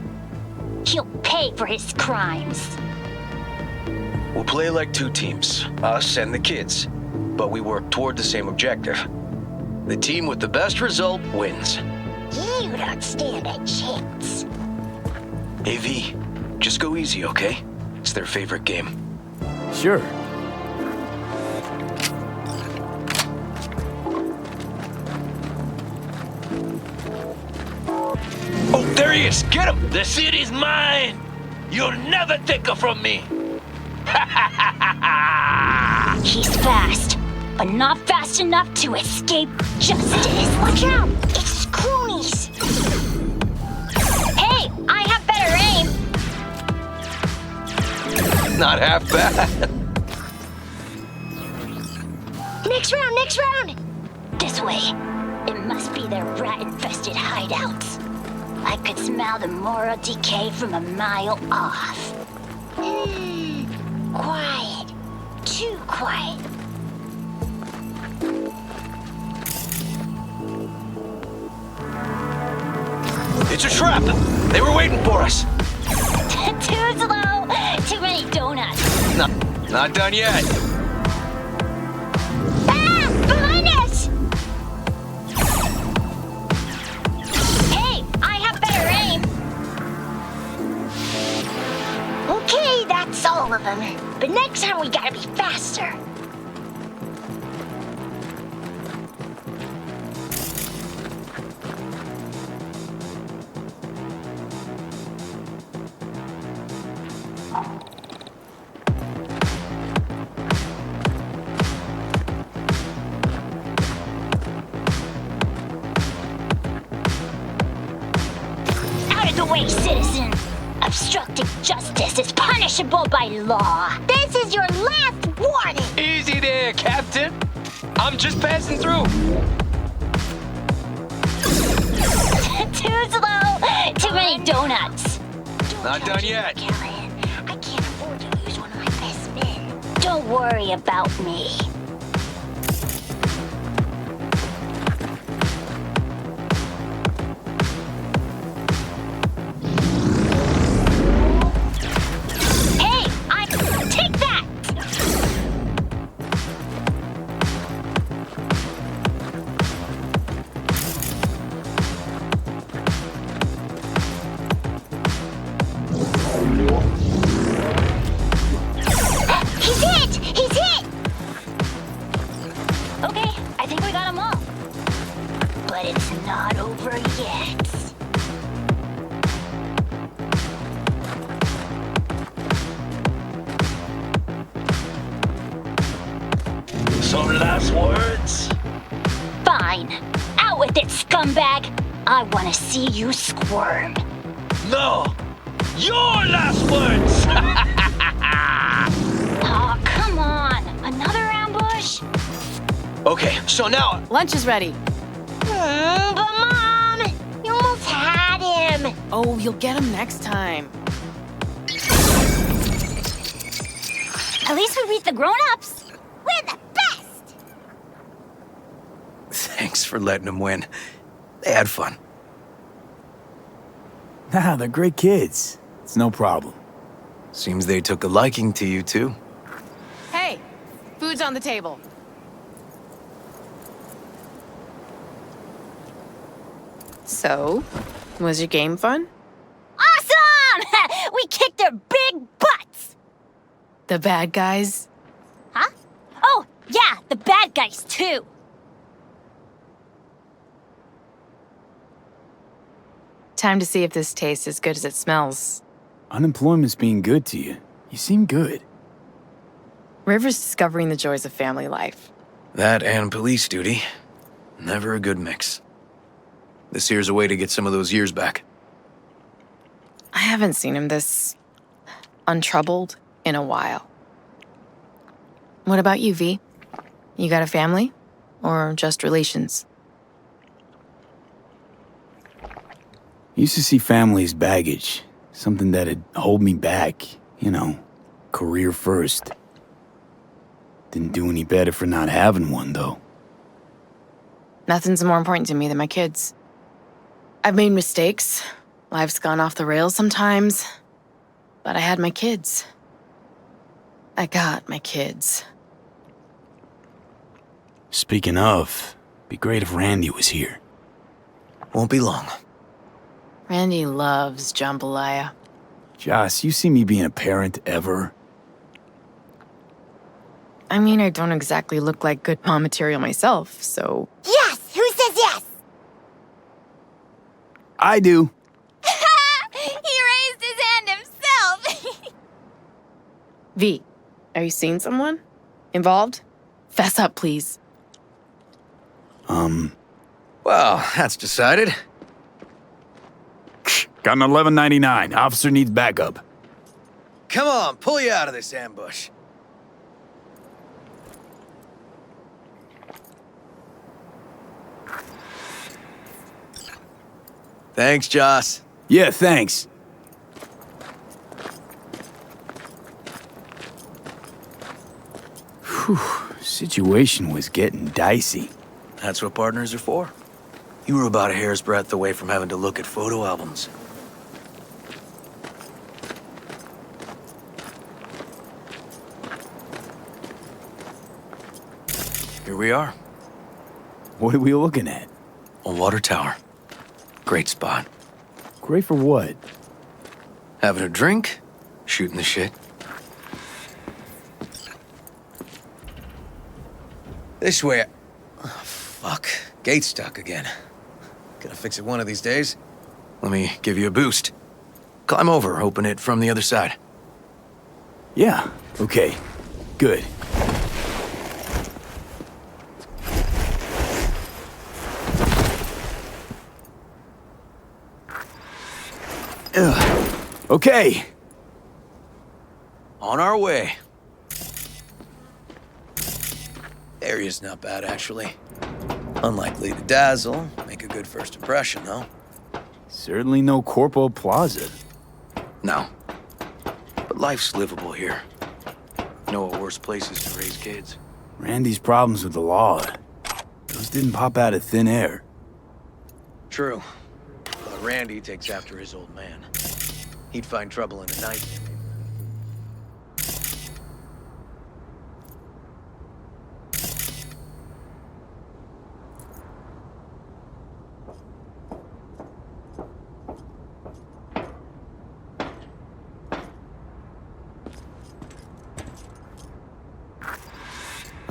He'll pay for his crimes. We'll play like 2 teams, us and the kids, but we work toward the same objective. The team with the best result wins. You don't stand a chance. Hey V, just go easy, okay? It's their favorite game. Sure. Oh, there he is! Get him! The city's mine! You'll never take her from me! He's fast, but not fast enough to escape justice. Watch out! It's cronies! Hey, I have better aim! Not half bad. Next round! This way. It must be their rat-infested hideouts. I could smell the moral decay from a mile off. Quiet. Too quiet. It's a trap! They were waiting for us! Too slow! Too many donuts! Not done yet! Ah! Behind us! all of them. But next time we gotta be faster. Out of the way, citizen! Obstructing justice is punishable by law. This is your last warning. Easy there, Captain. I'm just passing through. Too slow. Too many donuts. Not done yet. Callahan, I can't afford to lose one of my best men. Don't worry about me. Take that! He's hit! He's hit! Okay, I think we got them all. But it's not over yet. Some last words? Fine. Out with it, scumbag! I want to see you squirm. No! Your last words! Oh, come on! Another ambush? Okay, so now... Lunch is ready. But Mom! You almost had him! Oh, you'll get him next time. At least we beat the grown-ups! We're the best! Thanks for letting them win. They had fun. Nah, they're great kids. It's no problem. Seems they took a liking to you, too. Hey, food's on the table. So, was your game fun? Awesome! We kicked their big butts! The bad guys? Huh? Oh, yeah, the bad guys, too. Time to see if this tastes as good as it smells. Unemployment's being good to you. You seem good. River's discovering the joys of family life. That and police duty. Never a good mix. This here's a way to get some of those years back. I haven't seen him this untroubled in a while. What about you, V? You got a family? Or just relations? Used to see family as baggage. Something that'd hold me back. You know, career first. Didn't do any better for not having one, though. Nothing's more important to me than my kids. I've made mistakes. Life's gone off the rails sometimes. But I had my kids. I got my kids. Speaking of, be great if Randy was here. Won't be long. Randy loves jambalaya. Joss, you see me being a parent ever? I mean, I don't exactly look like good mom material myself, so... Yes! Who says yes? I do. He raised his hand himself! V, are you seeing someone? Involved? Fess up, please. Well, that's decided. Got an $11.99. Officer needs backup. Come on, pull you out of this ambush. Thanks, Joss. Yeah, thanks. Whew, situation was getting dicey. That's what partners are for. You were about a hair's breadth away from having to look at photo albums. Here we are. What are we looking at? A water tower. Great spot. Great for what? Having a drink, shooting the shit. This way. Oh, fuck. Gate's stuck again. Gonna fix it one of these days. Let me give you a boost. Climb over, open it from the other side. Yeah, okay. Good. Ugh. Okay. On our way. Area's not bad, actually. Unlikely to dazzle. Make a good first impression, though. Certainly no Corpo Plaza. No. But life's livable here. Know of worse places to raise kids. Randy's problems with the law. Those didn't pop out of thin air. True. But Randy takes after his old man. He'd find trouble in the night.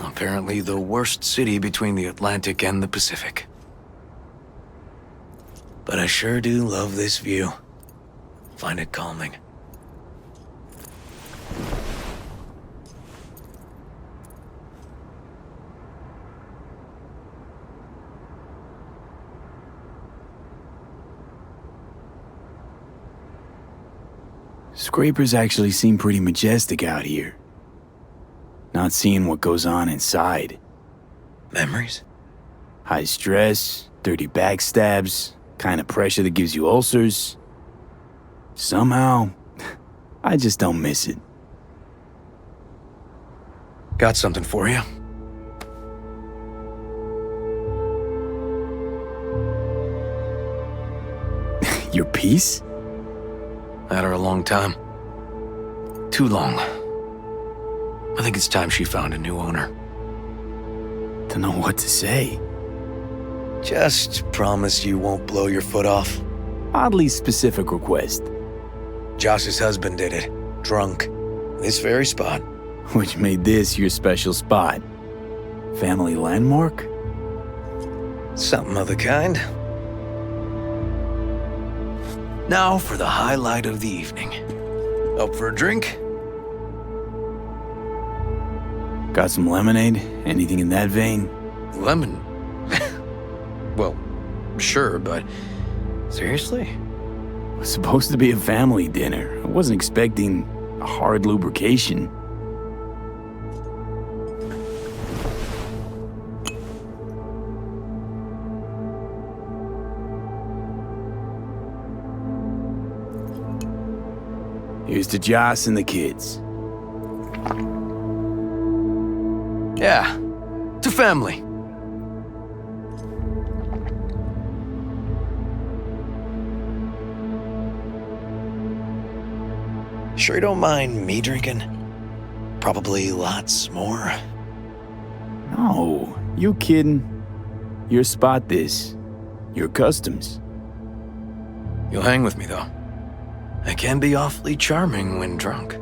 Apparently the worst city between the Atlantic and the Pacific. But I sure do love this view. Find it calming. Scrapers actually seem pretty majestic out here. Not seeing what goes on inside. Memories? High stress, dirty backstabs, kind of pressure that gives you ulcers. Somehow, I just don't miss it. Got something for you. Your piece? Had her a long time. Too long. I think it's time she found a new owner. Don't know what to say. Just promise you won't blow your foot off. Oddly specific request. Josh's husband did it. Drunk. This very spot. Which made this your special spot. Family landmark? Something of the kind. Now for the highlight of the evening. Up for a drink? Got some lemonade? Anything in that vein? Lemon? Well, sure, but seriously? It was supposed to be a family dinner. I wasn't expecting a hard lubrication. Here's to Joss and the kids. Yeah, to family. Sure you don't mind me drinking? Probably lots more. No, you kidding? Your spot this. Your customs. You'll hang with me, though. I can be awfully charming when drunk.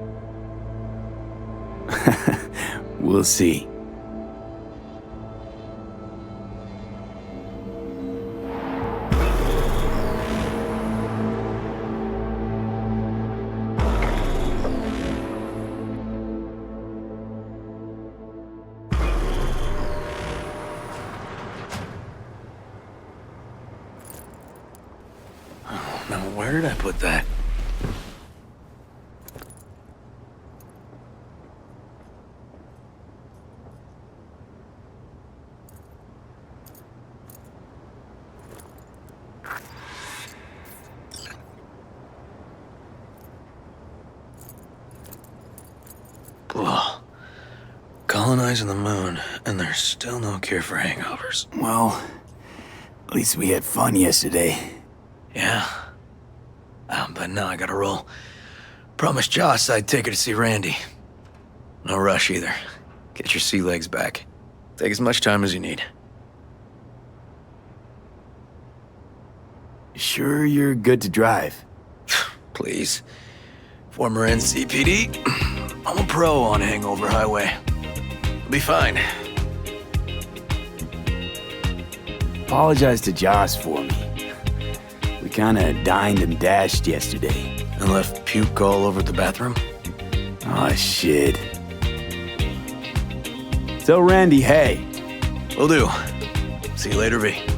We'll see. Now, where did I put that? Ugh. Colonizing the moon, and there's still no cure for hangovers. Well, at least we had fun yesterday. Yeah. But now I gotta roll. Promised Joss I'd take her to see Randy. No rush either. Get your sea legs back. Take as much time as you need. Sure you're good to drive? Please. Former NCPD. I'm a pro on Hangover Highway. Be fine. apologize to Joss for me. We kinda dined and dashed yesterday. And left puke all over the bathroom? Oh, shit. Tell Randy, hey. Will do. See you later, V.